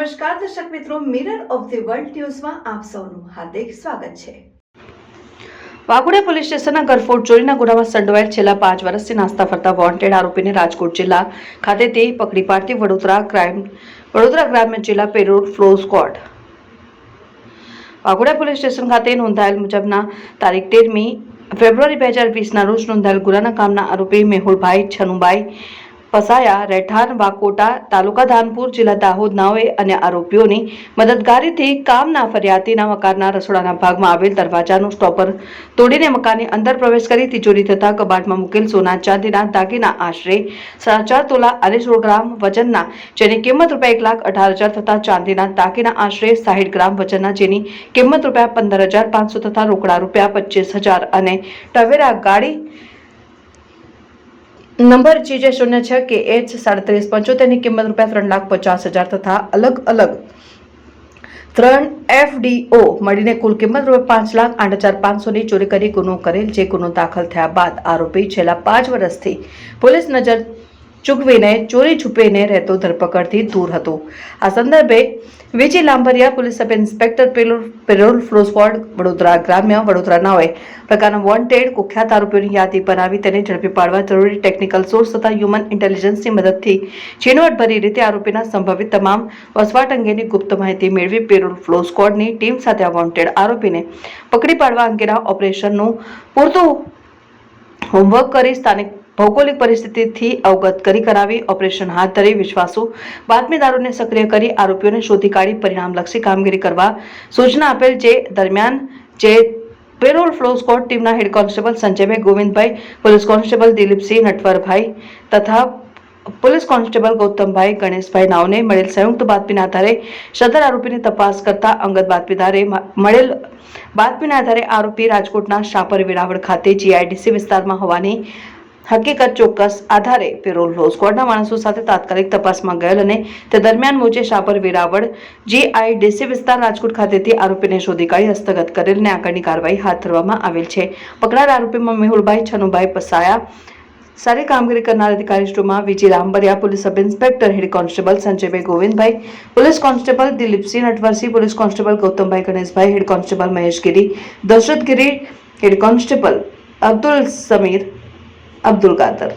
નમસ્કાર દર્શક મિત્રો, મિરર ઓફ ધી વર્લ્ડ ન્યૂઝમાં આપ સૌનું હાર્દિક સ્વાગત છે। વાઘોડિયા પોલીસ સ્ટેશનના ગરફોડ ચોરીના ગુનામાં સંડોવાયેલ છેલ્લા 5 વર્ષથી નાસ્તા ફરતા વોન્ટેડ આરોપીને રાજકોટ જિલ્લા ખાતેથી પકડી પાડતી વડોદરા ગ્રામ્ય જિલ્લા parole furlough squad Waghodia police station ખાતે નોંધાયેલ મુજબના તારીખ 13મી ફેબ્રુઆરી 2020ના રોજ નોંધાયેલ ગુનાના કામના આરોપી મેહુલભાઈ છનુભાઈ પસાયા રહેઠાણ વાકોટા તાલુકા ધાનપુર જિલ્લા દાહોદ નાઓએ અને આરોપીઓની મદદગારીથી કામના ફરિયાદીના મકાનના રસોડાના ભાગમાં આવેલ દરવાજાનું સ્ટોપર તોડીને મકાનની અંદર પ્રવેશ કરી તિજોરી તથા કબાટમાં મૂકેલ સોના ચાંદીના દાગીના આશરે 4.5 તોલા અને 16 ગ્રામ વજનના જેની કિંમત ₹1,18,000 તથા ચાંદીના દાગીના આશરે 60 ગ્રામ વજનના જેની કિંમત ₹15,500 તથા રોકડા ₹25,000 અને ટવેરા ગાડી નંબર GJ06 KH 3775 ની કિંમત ₹3,50,000 તથા અલગ અલગ 3 FDO મળીને કુલ કિંમત ₹5,08,500 ની ચોરી કરી ગુનો કરેલ, જે ગુનો દાખલ થયા બાદ આરોપી છેલ્લા 5 વર્ષથી પોલીસ નજર ચૂકવીને ચોરી છુપીને રહેતો ધરપકડથી દૂર હતો। આ સંદર્ભે V G Lambhariya police sub inspector parole furlough squad Vadodara ગ્રામ્ય વડોદરા નાઓએ પ્રકારના વોન્ટેડ કુખ્યાત આરોપીઓની યાદી બનાવી તેને ઝડપી પાડવા જરૂરી ટેકનિકલ સોર્સ તથા હ્યુમન ઇન્ટેલિજન્સની મદદથી ઝીણવટભરી રીતે આરોપીના સંભવિત તમામ વસવાટ અંગેની ગુપ્ત માહિતી મેળવી પેરોલ ફ્લો સ્ક્વોડની ટીમ સાથે આ વોન્ટેડ આરોપીને પકડી પાડવા અંગેના ઓપરેશનનું પૂરતું હોમવર્ક કરી સ્થાનિક ભૌગોલિક પરિસ્થિતિથી અવગત કરાવી ઓપરેશન હાથ ધરી વિશ્વાસુ બાતમીદારોને સક્રિય કરી આરોપીઓને શોધી કાઢી પરિણામલક્ષી કામગીરી કરવા સૂચના આપેલ। જે દરમિયાન પેરોલ ફ્લો સ્ક્વોડ ટીમના હેડ constable Sanjaybhai Govindbhai, police constable Dilipsinh Natwarbhai તથા પોલીસ કોન્સ્ટેબલ ગૌતમભાઈ ગણેશભાઈ નાઓને મળેલ સંયુક્ત બાતમીના આધારે સદર આરોપીની તપાસ કરતા અંગત બાતમીદારે મળેલ બાતમીના આધારે આરોપી રાજકોટના શાપર વેરાવળ ખાતે GIDC વિસ્તારમાં હોવાની હકીકત ચોક્કસ આધારે પેરોલ ફ્લો સ્ક્વોડના માણસો સાથે તાત્કાલિક તપાસમાં ગયેલ અને તે દરમિયાન મોજે શાપર વેરાવળ GIDC વિસ્તાર રાજકોટ ખાતેથી આરોપીને શોધી કાઢી હસ્તગત કરેલ અને આગળની કાર્યવાહી હાથ ધરવામાં આવેલ છે। પકડાયેલ આરોપીમાં મેહુલભાઈ છનુભાઈ પસાયા સારી કામગીરી કરનાર અધિકારીશ્રીમાં V G Lambaria, police sub inspector head constable Sanjaybhai Govindbhai, police constable Dilipsinh Natvarsinh, police constable Gautambhai Ganeshbhai, head constable Maheshgiri, Dasharathgiri, head constable Abdul Samir, Abdul Kadar.